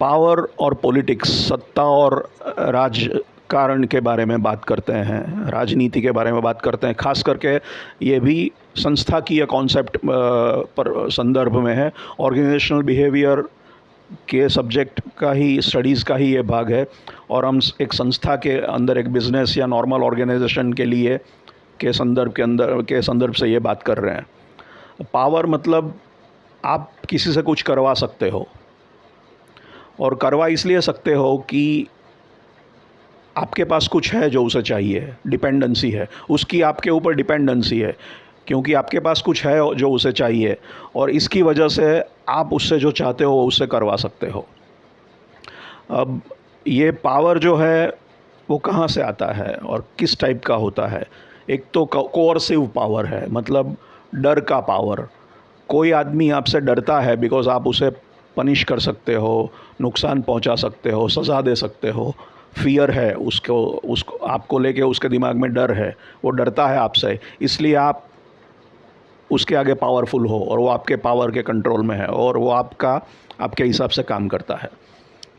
Power और politics, सत्ता और राजकारण के बारे में बात करते हैं, राजनीति के बारे में बात करते हैं। खास करके ये भी संस्थाकीय कॉन्सेप्ट पर संदर्भ में है। ऑर्गेनाइजेशनल बिहेवियर के सब्जेक्ट का ही, स्टडीज़ का ही ये भाग है। और हम एक संस्था के अंदर, एक बिज़नेस या नॉर्मल ऑर्गेनाइजेशन के लिए के संदर्भ से ये बात कर रहे हैं। पावर मतलब आप किसी से कुछ करवा सकते हो, और करवा इसलिए सकते हो कि आपके पास कुछ है जो उसे चाहिए, डिपेंडेंसी है उसकी, आपके ऊपर डिपेंडेंसी है क्योंकि आपके पास कुछ है जो उसे चाहिए, और इसकी वजह से आप उससे जो चाहते हो वो उससे करवा सकते हो। अब ये पावर जो है वो कहाँ से आता है और किस टाइप का होता है? एक तो कोअर्सिव पावर है, मतलब डर का पावर। कोई आदमी आपसे डरता है बिकॉज़ आप उसे पनिश कर सकते हो, नुकसान पहुंचा सकते हो, सज़ा दे सकते हो। फ़ियर है उसको आपको लेके, उसके दिमाग में डर है, वो डरता है आपसे, इसलिए आप उसके आगे पावरफुल हो और वो आपके पावर के कंट्रोल में है और वो आपके हिसाब से काम करता है।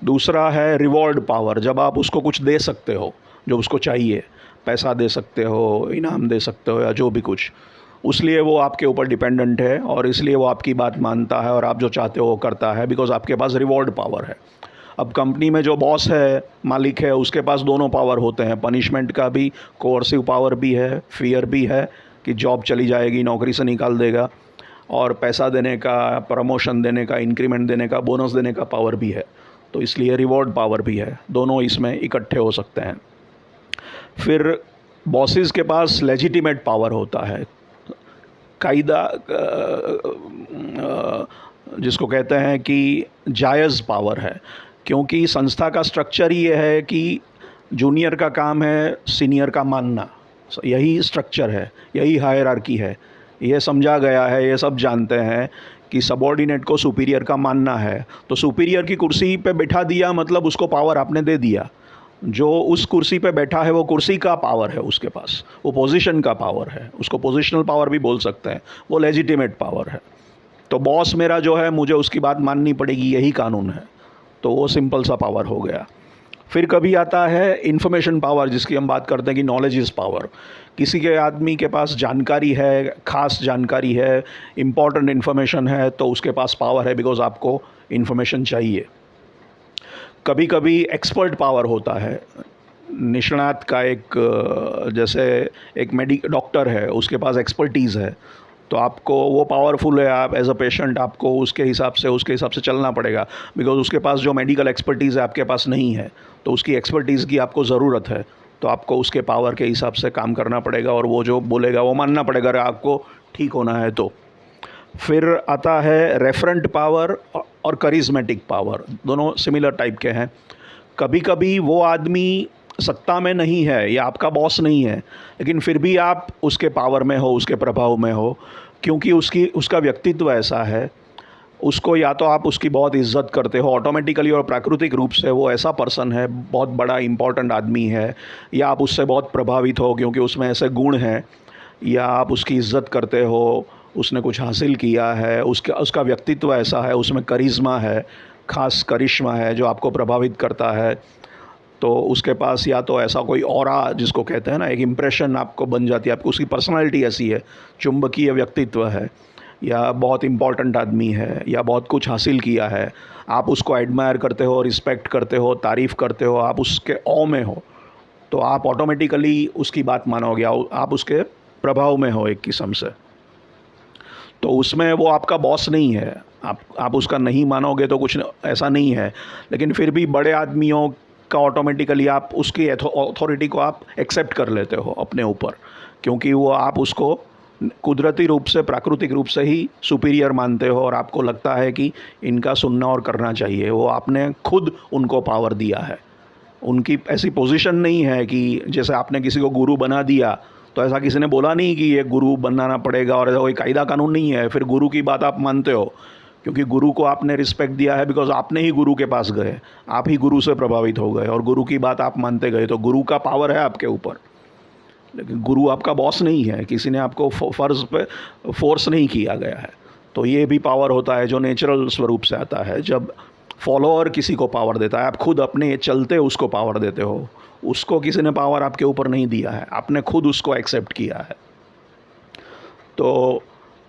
दूसरा है रिवॉर्ड पावर, जब आप उसको कुछ दे सकते हो जो उसको चाहिए, पैसा दे सकते हो, इनाम दे सकते हो या जो भी कुछ, उसलिए वो आपके ऊपर डिपेंडेंट है और इसलिए वो आपकी बात मानता है और आप जो चाहते हो वो करता है, बिकॉज़ आपके पास रिवॉर्ड पावर है। अब कंपनी में जो बॉस है, मालिक है, उसके पास दोनों पावर होते हैं, पनिशमेंट का भी, कोर्सिव पावर भी है, फियर भी है कि जॉब चली जाएगी, नौकरी से निकाल देगा, और पैसा देने का, प्रमोशन देने का, इंक्रीमेंट देने का, बोनस देने का पावर भी है। तो इसलिए रिवॉर्ड पावर भी है, दोनों इसमें इकट्ठे हो सकते हैं। फिर बॉसेस के पास लेजिटिमेट पावर होता है, कायदा जिसको कहते हैं कि जायज़ पावर है, क्योंकि संस्था का स्ट्रक्चर ही ये है कि जूनियर का काम है सीनियर का मानना, यही स्ट्रक्चर है, यही हायरार्की है। ये समझा गया है, ये सब जानते हैं कि सबॉर्डिनेट को सुपीरियर का मानना है, तो सुपीरियर की कुर्सी पे बैठा दिया मतलब उसको पावर आपने दे दिया। जो उस कुर्सी पे बैठा है वो कुर्सी का पावर है उसके पास, वो पोजीशन का पावर है, उसको पोजीशनल पावर भी बोल सकते हैं, वो लेजिटिमेट पावर है। तो बॉस मेरा जो है, मुझे उसकी बात माननी पड़ेगी, यही कानून है, तो वो सिंपल सा पावर हो गया। फिर कभी आता है इंफॉर्मेशन पावर, जिसकी हम बात करते हैं कि नॉलेज इज़ पावर। किसी के आदमी के पास जानकारी है, ख़ास जानकारी है, इम्पॉर्टेंट इन्फॉर्मेशन है, तो उसके पास पावर है बिकॉज़ आपको इन्फॉर्मेशन चाहिए। कभी कभी एक्सपर्ट पावर होता है, निष्णात का जैसे एक डॉक्टर है, उसके पास एक्सपर्टीज़ है, तो आपको वो पावरफुल है, आप एज अ पेशेंट आपको उसके हिसाब से चलना पड़ेगा, बिकॉज उसके पास जो मेडिकल एक्सपर्टीज़ है आपके पास नहीं है, तो उसकी एक्सपर्टीज़ की आपको ज़रूरत है, तो आपको उसके पावर के हिसाब से काम करना पड़ेगा और वो जो बोलेगा वो मानना पड़ेगा अगर आपको ठीक होना है तो। फिर आता है रेफरेंट पावर और करिज्मेटिक पावर, दोनों सिमिलर टाइप के हैं। कभी कभी वो आदमी सत्ता में नहीं है या आपका बॉस नहीं है, लेकिन फिर भी आप उसके पावर में हो, उसके प्रभाव में हो, क्योंकि उसका व्यक्तित्व ऐसा है। उसको या तो आप उसकी बहुत इज्जत करते हो ऑटोमेटिकली और प्राकृतिक रूप से, वो ऐसा पर्सन है, बहुत बड़ा इम्पोर्टेंट आदमी है, या आप उससे बहुत प्रभावित हो क्योंकि उसमें ऐसे गुण हैं, या आप उसकी इज्जत करते हो, उसने कुछ हासिल किया है, उसका व्यक्तित्व ऐसा है, उसमें करिश्मा है, ख़ास करिश्मा है जो आपको प्रभावित करता है। तो उसके पास या तो ऐसा कोई ऑरा जिसको कहते हैं ना, एक इम्प्रेशन आपको बन जाती है, आपको उसकी पर्सनालिटी ऐसी है, चुंबकीय व्यक्तित्व है, या बहुत इम्पॉर्टेंट आदमी है, या बहुत कुछ हासिल किया है, आप उसको एडमायर करते हो, रिस्पेक्ट करते हो, तारीफ़ करते हो, आप उसके औ में हो, तो आप ऑटोमेटिकली उसकी बात मानोगे, आप उसके प्रभाव में हो एक किस्म से। तो उसमें वो आपका बॉस नहीं है, आप उसका नहीं मानोगे तो कुछ ऐसा नहीं है, लेकिन फिर भी बड़े आदमियों का ऑटोमेटिकली आप उसकी अथॉरिटी को आप एक्सेप्ट कर लेते हो अपने ऊपर, क्योंकि वो आप उसको कुदरती रूप से, प्राकृतिक रूप से ही सुपीरियर मानते हो और आपको लगता है कि इनका सुनना और करना चाहिए। वो आपने खुद उनको पावर दिया है, उनकी ऐसी पोजीशन नहीं है कि जैसे आपने किसी को गुरु बना दिया तो ऐसा किसी ने बोला नहीं कि ये गुरु बनाना पड़ेगा, और ऐसा कोई कायदा कानून नहीं है, फिर गुरु की बात आप मानते हो क्योंकि गुरु को आपने रिस्पेक्ट दिया है, बिकॉज आपने ही गुरु के पास गए, आप ही गुरु से प्रभावित हो गए और गुरु की बात आप मानते गए, तो गुरु का पावर है आपके ऊपर। लेकिन गुरु आपका बॉस नहीं है, किसी ने आपको फ़र्ज़ पे फोर्स नहीं किया गया है। तो ये भी पावर होता है जो नेचुरल स्वरूप से आता है, जब फॉलोअर किसी को पावर देता है, आप खुद अपने चलते उसको पावर देते हो। उसको किसी ने पावर आपके ऊपर नहीं दिया है, आपने खुद उसको एक्सेप्ट किया है। तो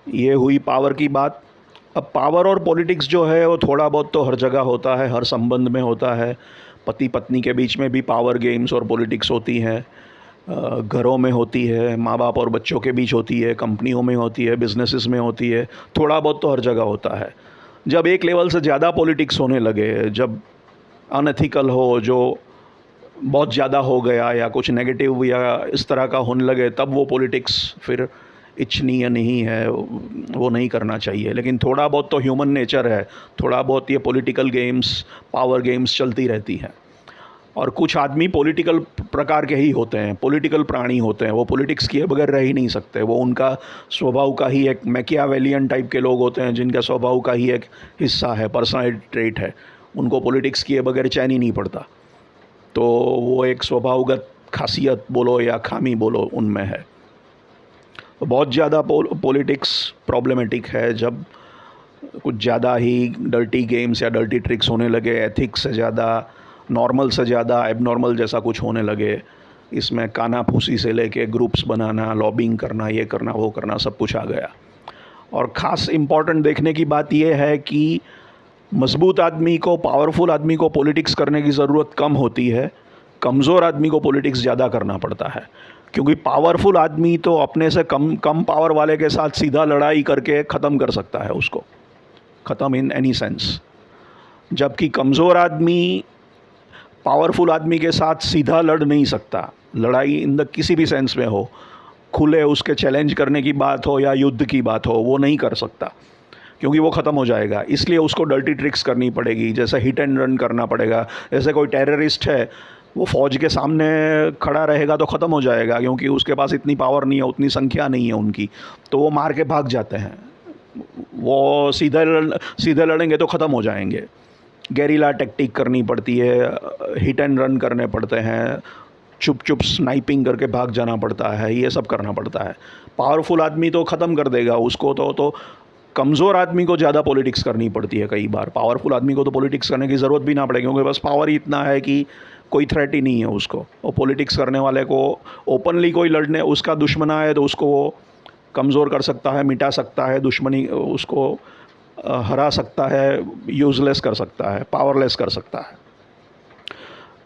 ये हुई पावर की बात। अब पावर और पॉलिटिक्स जो है वो थोड़ा बहुत तो हर जगह होता है, हर संबंध में होता है। पति पत्नी के बीच में भी पावर गेम्स और पॉलिटिक्स होती हैं, घरों में होती है, माँ बाप और बच्चों के बीच होती है, कंपनियों में होती है, बिजनेसेस में होती है, थोड़ा बहुत तो हर जगह होता है। जब एक लेवल से ज़्यादा पॉलिटिक्स होने लगे, जब अनएथिकल हो, जो बहुत ज़्यादा हो गया या कुछ नेगेटिव या इस तरह का होने लगे, तब वो पॉलिटिक्स फिर इच्छनीय नहीं है, वो नहीं करना चाहिए। लेकिन थोड़ा बहुत तो ह्यूमन नेचर है, थोड़ा बहुत ये पॉलिटिकल गेम्स, पावर गेम्स चलती रहती हैं। और कुछ आदमी पॉलिटिकल प्रकार के ही होते हैं, पॉलिटिकल प्राणी होते हैं, वो पॉलिटिक्स किए बगैर रह ही नहीं सकते। वो उनका स्वभाव का ही एक मैकियावेलियन टाइप के लोग होते हैं, जिनका स्वभाव का ही एक हिस्सा है, पर्सनैलिटी ट्रेट है। उनको पॉलिटिक्स किए बगैर चैन ही नहीं पड़ता। तो वो एक स्वभावगत खासियत बोलो या खामी बोलो, उनमें है। बहुत ज़्यादा पॉलिटिक्स प्रॉब्लमेटिक है जब कुछ ज़्यादा ही डर्टी गेम्स या डर्टी ट्रिक्स होने लगे, एथिक्स से ज़्यादा, नॉर्मल से ज़्यादा एबनॉर्मल जैसा कुछ होने लगे। इसमें काना फूसी से लेके ग्रुप्स बनाना, लॉबिंग करना, ये करना वो करना, सब कुछ आ गया। और ख़ास इम्पॉर्टेंट देखने की बात यह है कि मजबूत आदमी को, पावरफुल आदमी को पॉलिटिक्स करने की ज़रूरत कम होती है, कमज़ोर आदमी को पॉलिटिक्स ज़्यादा करना पड़ता है। क्योंकि पावरफुल आदमी तो अपने से कम पावर वाले के साथ सीधा लड़ाई करके ख़त्म कर सकता है उसको, ख़त्म इन एनी सेंस। जबकि कमज़ोर आदमी पावरफुल आदमी के साथ सीधा लड़ नहीं सकता। लड़ाई इन द किसी भी सेंस में हो, खुले उसके चैलेंज करने की बात हो या युद्ध की बात हो, वो नहीं कर सकता, क्योंकि वो ख़त्म हो जाएगा। इसलिए उसको डर्टी ट्रिक्स करनी पड़ेगी, जैसे हिट एंड रन करना पड़ेगा। जैसे कोई टेररिस्ट है, वो फ़ौज के सामने खड़ा रहेगा तो ख़त्म हो जाएगा, क्योंकि उसके पास इतनी पावर नहीं है, उतनी संख्या नहीं है उनकी, तो वो मार के भाग जाते हैं। वो सीधे लड़ेंगे तो ख़त्म हो जाएंगे। गेरिला टेक्टिक करनी पड़ती है, हिट एंड रन करने पड़ते हैं, चुप चुप स्नाइपिंग करके भाग जाना पड़ता है, ये सब करना पड़ता है। पावरफुल आदमी तो ख़त्म कर देगा उसको, तो कमज़ोर आदमी को ज़्यादा पॉलिटिक्स करनी पड़ती है कई बार। पावरफुल आदमी को तो पॉलिटिक्स करने की ज़रूरत भी ना पड़े, क्योंकि बस पावर ही इतना है कि कोई थ्रेट ही नहीं है उसको। और पॉलिटिक्स करने वाले को ओपनली कोई लड़ने, उसका दुश्मन आए तो उसको वो कमज़ोर कर सकता है, मिटा सकता है, दुश्मनी उसको हरा सकता है, यूज़लेस कर सकता है, पावरलेस कर सकता है।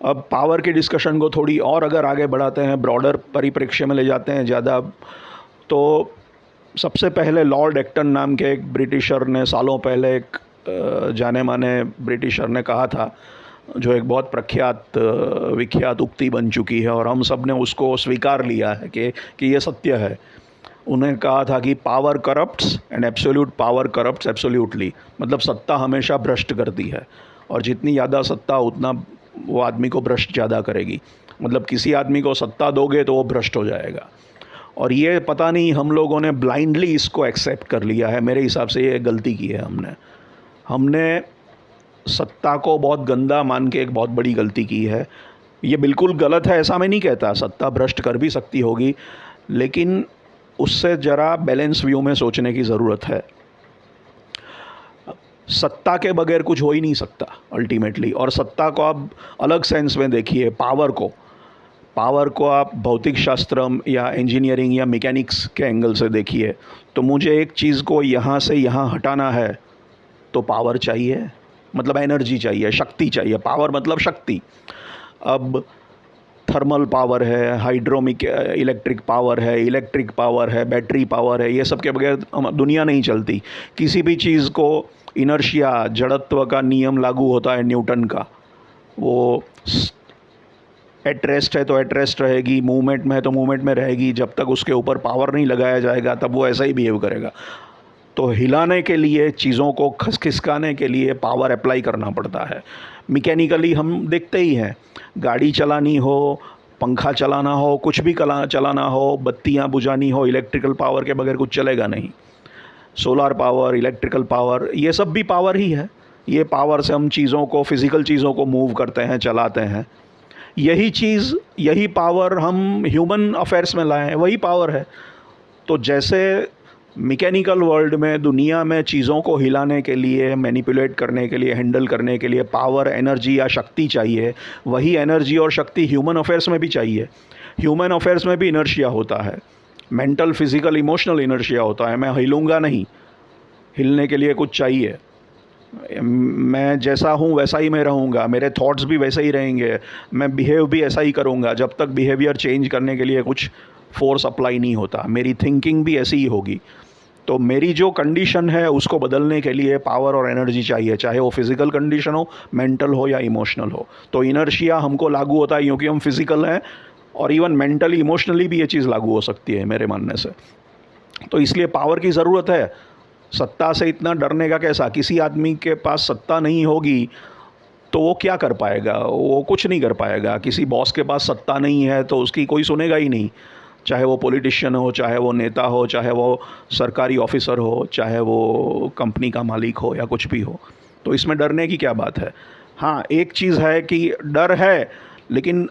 अब पावर के डिस्कशन को थोड़ी और अगर आगे बढ़ाते हैं, ब्रॉडर परिप्रेक्ष्य में ले जाते हैं ज़्यादा, तो सबसे पहले लॉर्ड एक्टन नाम के एक ब्रिटिशर ने सालों पहले, एक जाने माने ब्रिटिशर ने कहा था, जो एक बहुत प्रख्यात विख्यात उक्ति बन चुकी है और हम सब ने उसको स्वीकार लिया है कि ये सत्य है। उन्हें कहा था कि power corrupts and absolute power corrupts absolutely. मतलब सत्ता हमेशा भ्रष्ट करती है, और जितनी ज़्यादा सत्ता उतना वो आदमी को भ्रष्ट ज़्यादा करेगी। मतलब किसी आदमी को सत्ता दोगे तो वो भ्रष्ट हो जाएगा। और ये पता नहीं हम लोगों ने ब्लाइंडली इसको एक्सेप्ट कर लिया है। मेरे हिसाब से ये गलती की है हमने सत्ता को बहुत गंदा मान के एक बहुत बड़ी गलती की है। ये बिल्कुल गलत है ऐसा मैं नहीं कहता, सत्ता भ्रष्ट कर भी सकती होगी, लेकिन उससे ज़रा बैलेंस व्यू में सोचने की ज़रूरत है। सत्ता के बगैर कुछ हो ही नहीं सकता अल्टीमेटली। और सत्ता को आप अलग सेंस में देखिए, पावर को आप भौतिक शास्त्र या इंजीनियरिंग या मैकेनिक्स के एंगल से देखिए। तो मुझे एक चीज़ को यहाँ से यहाँ हटाना है तो पावर चाहिए, मतलब एनर्जी चाहिए, शक्ति चाहिए। पावर मतलब शक्ति। अब थर्मल पावर है, इलेक्ट्रिक पावर है, बैटरी पावर है, ये सब के बगैर दुनिया नहीं चलती। किसी भी चीज़ को इनर्शिया, जड़त्व का नियम लागू होता है न्यूटन का। वो एट रेस्ट है तो एट रेस्ट रहेगी, मूवमेंट में है तो मूवमेंट में रहेगी। जब तक उसके ऊपर पावर नहीं लगाया जाएगा तब वो ऐसा ही बिहेव करेगा। तो हिलाने के लिए, चीज़ों को खिसकाने के लिए पावर अप्लाई करना पड़ता है। मैकेनिकली हम देखते ही हैं, गाड़ी चलानी हो, पंखा चलाना हो, कुछ भी चलाना हो, बत्तियां बुझानी हो, इलेक्ट्रिकल पावर के बगैर कुछ चलेगा नहीं। सोलार पावर, इलेक्ट्रिकल पावर, ये सब भी पावर ही है। ये पावर से हम चीज़ों को, फिज़िकल चीज़ों को मूव करते हैं, चलाते हैं। यही पावर हम ह्यूमन अफेयर्स में लाए हैं, वही पावर है। तो जैसे मैकेनिकल वर्ल्ड में, दुनिया में चीज़ों को हिलाने के लिए, मैनिपुलेट करने के लिए, हैंडल करने के लिए पावर, एनर्जी या शक्ति चाहिए। वही एनर्जी और शक्ति ह्यूमन अफेयर्स में भी चाहिए। ह्यूमन अफेयर्स में भी इनर्शिया होता है, मेंटल, फिजिकल, इमोशनल इनर्शिया होता है। मैं हिलूंगा नहीं, हिलने के लिए कुछ चाहिए। मैं जैसा हूँ वैसा ही मैं रहूँगा, मेरे थॉट्स भी वैसे ही रहेंगे, मैं बिहेव भी ऐसा ही करूँगा जब तक बिहेवियर चेंज करने के लिए कुछ फोर्स अप्लाई नहीं होता। मेरी थिंकिंग भी ऐसी ही होगी। तो मेरी जो कंडीशन है उसको बदलने के लिए पावर और एनर्जी चाहिए, चाहे वो फिज़िकल कंडीशन हो, मेंटल हो या इमोशनल हो। तो इनर्शिया हमको लागू होता है क्योंकि हम फिज़िकल हैं, और इवन मेंटली, इमोशनली भी ये चीज़ लागू हो सकती है मेरे मानने से। तो इसलिए पावर की ज़रूरत है। सत्ता से इतना डरने का कैसा? किसी आदमी के पास सत्ता नहीं होगी तो वो क्या कर पाएगा? वो कुछ नहीं कर पाएगा। किसी बॉस के पास सत्ता नहीं है तो उसकी कोई सुनेगा ही नहीं, चाहे वो पॉलिटिशियन हो, चाहे वो नेता हो, चाहे वो सरकारी ऑफिसर हो, चाहे वो कंपनी का मालिक हो या कुछ भी हो। तो इसमें डरने की क्या बात है? हाँ, एक चीज़ है कि डर है, लेकिन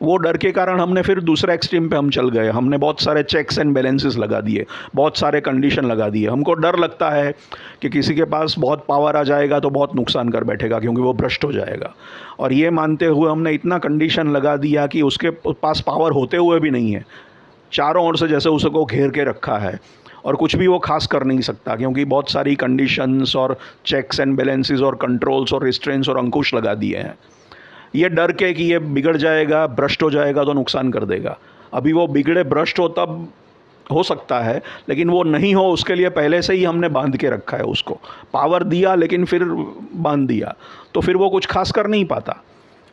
वो डर के कारण हमने फिर दूसरे एक्सट्रीम पे हम चल गए। हमने बहुत सारे चेक्स एंड बैलेंसेस लगा दिए, बहुत सारे कंडीशन लगा दिए। हमको डर लगता है कि किसी के पास बहुत पावर आ जाएगा तो बहुत नुकसान कर बैठेगा क्योंकि वो भ्रष्ट हो जाएगा। और ये मानते हुए हमने इतना कंडीशन लगा दिया कि उसके पास पावर होते हुए भी नहीं है, चारों ओर से जैसे उसको घेर के रखा है, और कुछ भी वो खास कर नहीं सकता क्योंकि बहुत सारी कंडीशंस और चेक्स एंड बैलेंसेस और कंट्रोल्स और रिस्ट्रेंट्स और अंकुश लगा दिए हैं। ये डर के कि ये बिगड़ जाएगा, भ्रष्ट हो जाएगा तो नुकसान कर देगा। अभी वो बिगड़े, भ्रष्ट हो तब हो सकता है, लेकिन वो नहीं हो उसके लिए पहले से ही हमने बांध के रखा है उसको। पावर दिया लेकिन फिर बांध दिया, तो फिर वो कुछ खास कर नहीं पाता।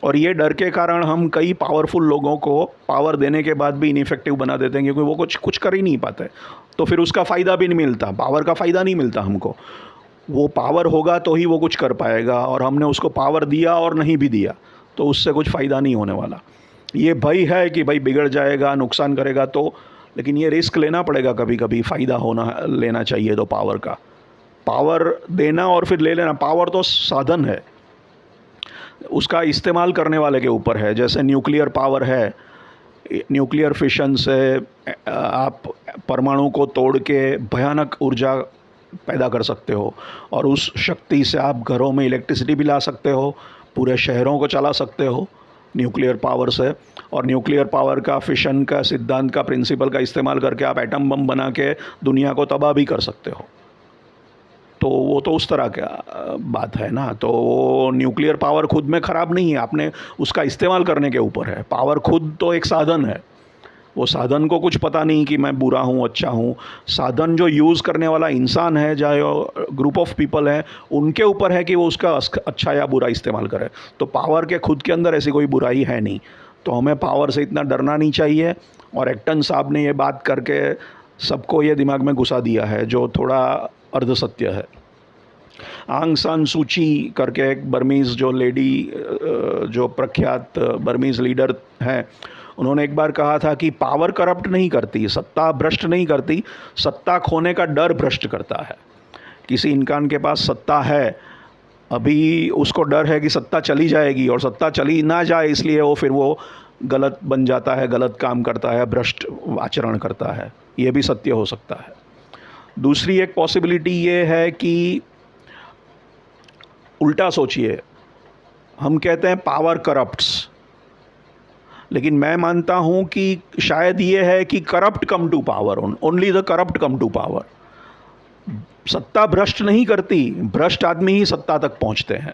और ये डर के कारण हम कई पावरफुल लोगों को पावर देने के बाद भी इनइफेक्टिव बना देते हैं क्योंकि वो कुछ कर ही नहीं पाते। तो फिर उसका फ़ायदा भी नहीं मिलता, पावर का फ़ायदा नहीं मिलता हमको। वो पावर होगा तो ही वो कुछ कर पाएगा, और हमने उसको पावर दिया और नहीं भी दिया तो उससे कुछ फ़ायदा नहीं होने वाला। ये भय है कि भाई बिगड़ जाएगा, नुकसान करेगा, तो लेकिन ये रिस्क लेना पड़ेगा कभी कभी। फ़ायदा लेना चाहिए तो पावर का, पावर देना और फिर ले लेना। पावर तो साधन है, उसका इस्तेमाल करने वाले के ऊपर है। जैसे न्यूक्लियर पावर है, न्यूक्लियर फिशन से आप परमाणु को तोड़ के भयानक ऊर्जा पैदा कर सकते हो, और उस शक्ति से आप घरों में इलेक्ट्रिसिटी भी ला सकते हो, पूरे शहरों को चला सकते हो न्यूक्लियर पावर से। और न्यूक्लियर पावर का, फिशन का सिद्धांत का, प्रिंसिपल का इस्तेमाल करके आप एटम बम बना के दुनिया को तबाह भी कर सकते हो। तो वो तो उस तरह का बात है ना। तो वो न्यूक्लियर पावर खुद में ख़राब नहीं है, आपने उसका इस्तेमाल करने के ऊपर है। पावर खुद तो एक साधन है, वो साधन को कुछ पता नहीं कि मैं बुरा हूँ, अच्छा हूँ। साधन जो यूज़ करने वाला इंसान है, चाहे ग्रुप ऑफ पीपल है, उनके ऊपर है कि वो उसका अच्छा या बुरा इस्तेमाल करे। तो पावर के खुद के अंदर ऐसी कोई बुराई है नहीं, तो हमें पावर से इतना डरना नहीं चाहिए। और एक्टन साहब ने ये बात करके सबको ये दिमाग में घुसा दिया है जो थोड़ा अर्ध सत्य है। आंग सान सूची करके एक बर्मीज़ जो लेडी, जो प्रख्यात बर्मीज़ लीडर हैं, उन्होंने एक बार कहा था कि पावर करप्ट नहीं करती, सत्ता भ्रष्ट नहीं करती, सत्ता खोने का डर भ्रष्ट करता है। किसी इंसान के पास सत्ता है, अभी उसको डर है कि सत्ता चली जाएगी, और सत्ता चली ना जाए इसलिए वो गलत बन जाता है, गलत काम करता है, भ्रष्ट आचरण करता है। ये भी सत्य हो सकता है। दूसरी एक पॉसिबिलिटी ये है कि उल्टा सोचिए, हम कहते हैं पावर करप्ट्स, लेकिन मैं मानता हूं कि शायद ये है कि corrupt come to power, only the corrupt come to power. सत्ता भ्रष्ट नहीं करती, भ्रष्ट आदमी ही सत्ता तक पहुंचते हैं।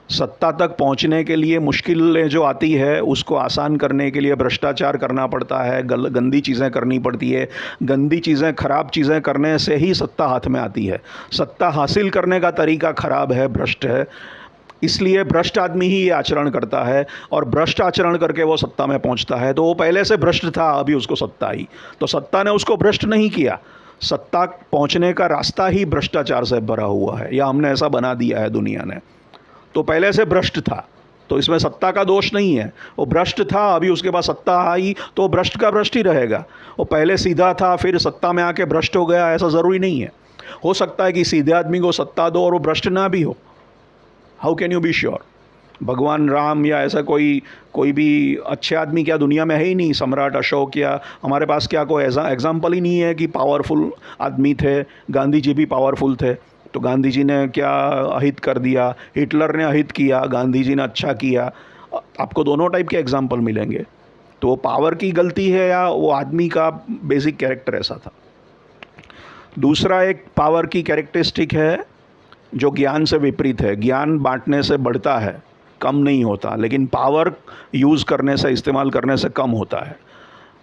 सत्ता तक पहुंचने के लिए मुश्किलें जो आती है उसको आसान करने के लिए भ्रष्टाचार करना पड़ता है, गंदी चीज़ें करनी पड़ती है। गंदी चीज़ें, खराब चीज़ें करने से ही सत्ता हाथ में आती है। सत्ता हासिल करने का तरीका खराब है, भ्रष्ट है, इसलिए भ्रष्ट आदमी ही ये आचरण करता है, और भ्रष्ट आचरण करके वो सत्ता में पहुंचता है। तो वो पहले से भ्रष्ट था, अभी उसको सत्ता आई, तो सत्ता ने उसको भ्रष्ट नहीं किया। सत्ता पहुंचने का रास्ता ही भ्रष्टाचार से भरा हुआ है, या हमने ऐसा बना दिया है दुनिया ने। तो पहले से भ्रष्ट था, तो इसमें सत्ता का दोष नहीं है। वो भ्रष्ट था, अभी उसके पास सत्ता आई तो भ्रष्ट का भ्रष्ट ही रहेगा। वो पहले सीधा था, फिर सत्ता में आके भ्रष्ट हो गया, ऐसा ज़रूरी नहीं है। हो सकता है कि सीधे आदमी को सत्ता दो और वो भ्रष्ट ना भी हो। How can you be sure? भगवान राम या ऐसा कोई कोई भी अच्छे आदमी क्या दुनिया में है ही नहीं? सम्राट अशोक या हमारे पास क्या कोई ऐसा एग्जाम्पल ही नहीं है कि पावरफुल आदमी थे? गांधी जी भी पावरफुल थे, तो गांधी जी ने क्या अहित कर दिया? हिटलर ने अहित किया, गांधी जी ने अच्छा किया। आपको दोनों टाइप के एग्जाम्पल मिलेंगे। तो वो पावर की गलती है या वो आदमी का बेसिक कैरेक्टर ऐसा था? दूसरा एक पावर की कैरेक्टरिस्टिक है जो ज्ञान से विपरीत है। ज्ञान बांटने से बढ़ता है, कम नहीं होता, लेकिन पावर यूज़ करने से, इस्तेमाल करने से कम होता है।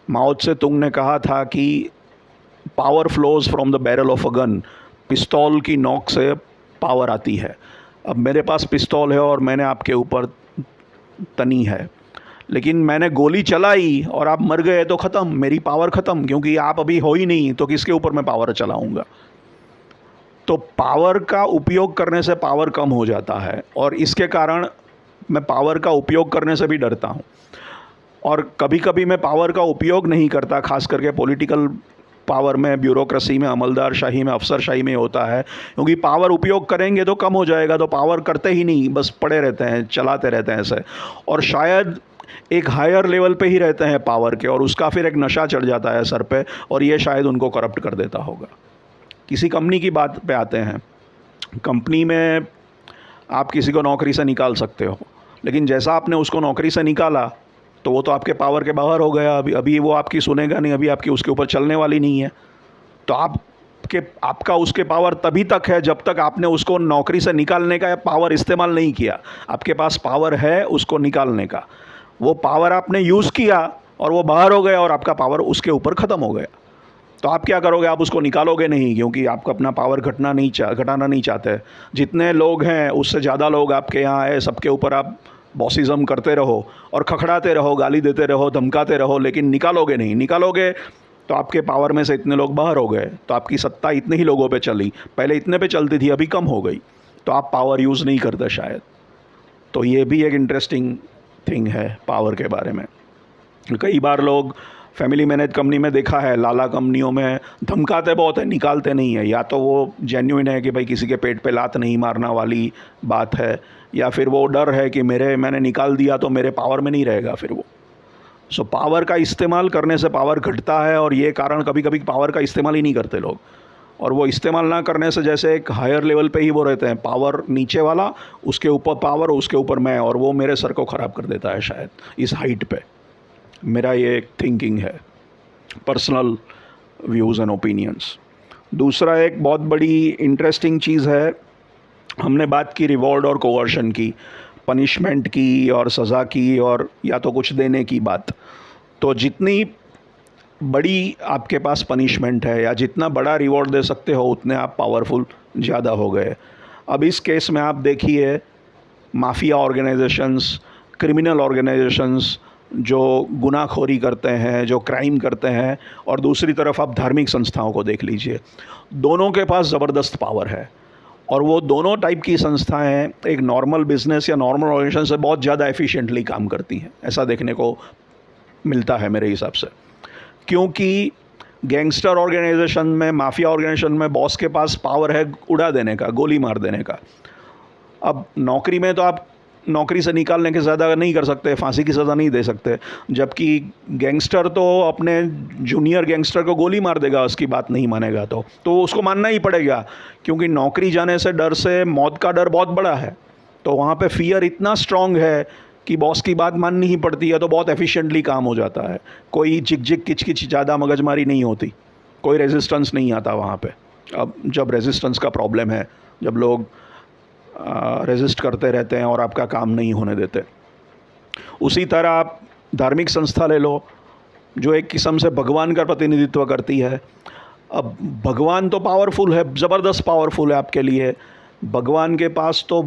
माओ त्से तुंग ने कहा था कि power flows from the barrel of a gun. पिस्तौल की नोक से पावर आती है। अब मेरे पास पिस्तौल है और मैंने आपके ऊपर तनी है, लेकिन मैंने गोली चलाई और आप मर गए तो ख़त्म, मेरी पावर ख़त्म, क्योंकि आप अभी हो ही नहीं, तो किसके ऊपर मैं पावर चलाऊंगा? तो पावर का उपयोग करने से पावर कम हो जाता है, और इसके कारण मैं पावर का उपयोग करने से भी डरता हूँ। और कभी कभी मैं पावर का उपयोग नहीं करता, खास करके पॉलिटिकल पावर में, ब्यूरोक्रेसी में, अमलदार शाही में, अफसरशाही में होता है, क्योंकि पावर उपयोग करेंगे तो कम हो जाएगा, तो पावर करते ही नहीं, बस पड़े रहते हैं, चलाते रहते हैं ऐसे। और शायद एक हायर लेवल पे ही रहते हैं पावर के, और उसका फिर एक नशा चढ़ जाता है सर पे, और ये शायद उनको करप्ट कर देता होगा। किसी कंपनी की बात पे आते हैं। कंपनी में आप किसी को नौकरी से निकाल सकते हो, लेकिन जैसा आपने उसको नौकरी से निकाला तो वो तो आपके पावर के बाहर हो गया। अभी वो आपकी सुनेगा नहीं, अभी आपकी उसके ऊपर चलने वाली नहीं है। तो आपका उसके पावर तभी तक है जब तक आपने उसको नौकरी से निकालने का पावर इस्तेमाल नहीं किया। आपके पास पावर है उसको निकालने का, वो पावर आपने यूज़ किया और वो बाहर हो गया और आपका पावर उसके ऊपर ख़त्म हो गया। तो आप क्या करोगे? आप उसको निकालोगे नहीं, क्योंकि आपको अपना पावर घटाना नहीं चाहते। जितने लोग हैं उससे ज़्यादा लोग आपके यहाँ है, सबके ऊपर आप बॉसिज़म करते रहो और खखड़ाते रहो, गाली देते रहो, धमकाते रहो, लेकिन निकालोगे नहीं। निकालोगे तो आपके पावर में से इतने लोग बाहर हो गए, तो आपकी सत्ता इतने ही लोगों पे चली। पहले इतने पे चलती थी, अभी कम हो गई, तो आप पावर यूज़ नहीं करते शायद। तो ये भी एक इंटरेस्टिंग थिंग है पावर के बारे में। कई बार लोग फैमिली मैनेज कंपनी में देखा है, लाला कंपनियों में धमकाते बहुत है, निकालते नहीं है। या तो वो जेन्युइन है कि भाई किसी के पेट पे लात नहीं मारना वाली बात है, या फिर वो डर है कि मैंने निकाल दिया तो मेरे पावर में नहीं रहेगा फिर वो। सो पावर का इस्तेमाल करने से पावर घटता है, और ये कारण कभी कभी पावर का इस्तेमाल ही नहीं करते लोग। और वो इस्तेमाल ना करने से जैसे एक हायर लेवल पे ही वो रहते हैं, पावर नीचे वाला, उसके ऊपर पावर, उसके ऊपर मैं, और वो मेरे सर को ख़राब कर देता है शायद इस हाइट पे। मेरा ये एक थिंकिंग है, पर्सनल व्यूज़ एंड ओपिनियंस। दूसरा एक बहुत बड़ी इंटरेस्टिंग चीज़ है, हमने बात की रिवॉर्ड और कोवर्शन की, पनिशमेंट की और सज़ा की, और या तो कुछ देने की बात। तो जितनी बड़ी आपके पास पनिशमेंट है या जितना बड़ा रिवॉर्ड दे सकते हो, उतने आप पावरफुल ज़्यादा हो गए। अब इस केस में आप देखिए, माफिया ऑर्गेनाइजेशंस, क्रिमिनल ऑर्गेनाइजेशंस जो गुनाहखोरी करते हैं, जो क्राइम करते हैं, और दूसरी तरफ आप धार्मिक संस्थाओं को देख लीजिए, दोनों के पास ज़बरदस्त पावर है। और वो दोनों टाइप की संस्थाएं एक नॉर्मल बिजनेस या नॉर्मल ऑर्गेनाइजेशन से बहुत ज़्यादा एफिशिएंटली काम करती हैं, ऐसा देखने को मिलता है मेरे हिसाब से। क्योंकि गैंगस्टर ऑर्गेनाइजेशन में, माफिया ऑर्गेनाइजेशन में बॉस के पास पावर है उड़ा देने का, गोली मार देने का। अब नौकरी में तो आप नौकरी से निकालने के ज़्यादा नहीं कर सकते, फांसी की सज़ा नहीं दे सकते, जबकि गैंगस्टर तो अपने जूनियर गैंगस्टर को गोली मार देगा, उसकी बात नहीं मानेगा तो उसको मानना ही पड़ेगा, क्योंकि नौकरी जाने से डर से मौत का डर बहुत बड़ा है। तो वहाँ पे फियर इतना स्ट्रांग है कि बॉस की बात माननी ही पड़ती है, तो बहुत एफिशिएंटली काम हो जाता है। कोई झिक किच ज़्यादा मगजमारी नहीं होती, कोई रेजिस्टेंस नहीं आता वहाँ पे। अब जब रेजिस्टेंस का प्रॉब्लम है, जब लोग रेजिस्ट करते रहते हैं और आपका काम नहीं होने देते। उसी तरह आप धार्मिक संस्था ले लो, जो एक किस्म से भगवान का प्रतिनिधित्व करती है। अब भगवान तो पावरफुल है, ज़बरदस्त पावरफुल है आपके लिए। भगवान के पास तो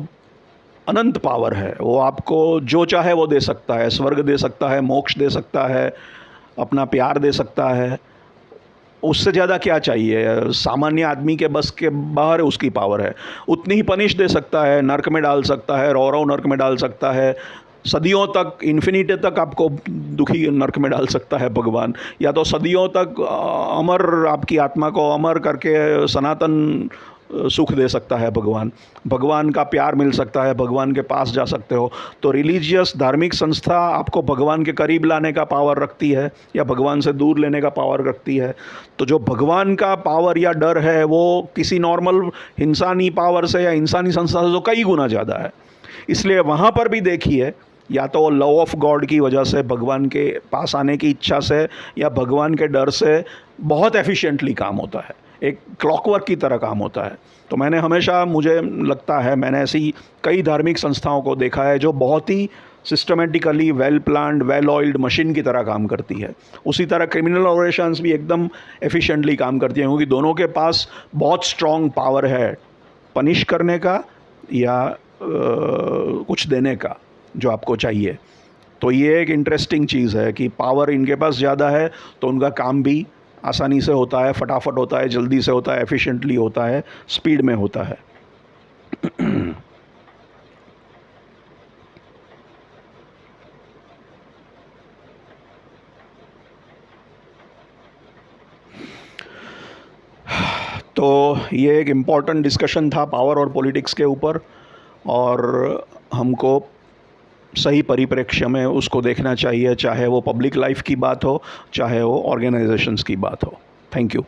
अनंत पावर है, वो आपको जो चाहे वो दे सकता है, स्वर्ग दे सकता है, मोक्ष दे सकता है, अपना प्यार दे सकता है। उससे ज़्यादा क्या चाहिए? सामान्य आदमी के बस के बाहर उसकी पावर है। उतनी ही पनिश दे सकता है, नर्क में डाल सकता है, रौ नर्क में डाल सकता है, सदियों तक, इन्फिनिटी तक आपको दुखी नर्क में डाल सकता है भगवान, या तो सदियों तक अमर, आपकी आत्मा को अमर करके सनातन सुख दे सकता है भगवान, भगवान का प्यार मिल सकता है, भगवान के पास जा सकते हो। तो रिलीजियस धार्मिक संस्था आपको भगवान के करीब लाने का पावर रखती है या भगवान से दूर लेने का पावर रखती है। तो जो भगवान का पावर या डर है वो किसी नॉर्मल इंसानी पावर से या इंसानी संस्था से तो कई गुना ज़्यादा है। इसलिए वहाँ पर भी देखिए, या तो लव ऑफ गॉड की वजह से, भगवान के पास आने की इच्छा से या भगवान के डर से बहुत एफिशिएंटली काम होता है, एक क्लॉकवर्क की तरह काम होता है। तो मैंने हमेशा, मुझे लगता है मैंने ऐसी कई धार्मिक संस्थाओं को देखा है जो बहुत ही systematically well planned, well oiled machine की तरह काम करती है। उसी तरह क्रिमिनल ऑर्गेनाइजेशंस भी एकदम एफिशिएंटली काम करती हैं, क्योंकि दोनों के पास बहुत स्ट्रॉन्ग पावर है पनिश करने का या कुछ देने का जो आपको चाहिए। तो ये एक इंटरेस्टिंग चीज़ है कि पावर इनके पास ज़्यादा है तो उनका काम भी आसानी से होता है, फटाफट होता है, जल्दी से होता है, एफिशिएंटली होता है, स्पीड में होता है। तो ये एक इम्पॉर्टेंट डिस्कशन था पावर और पॉलिटिक्स के ऊपर, और हमको सही परिप्रेक्ष्य में उसको देखना चाहिए, चाहे वो पब्लिक लाइफ की बात हो, चाहे वो ऑर्गेनाइजेशंस की बात हो। Thank you.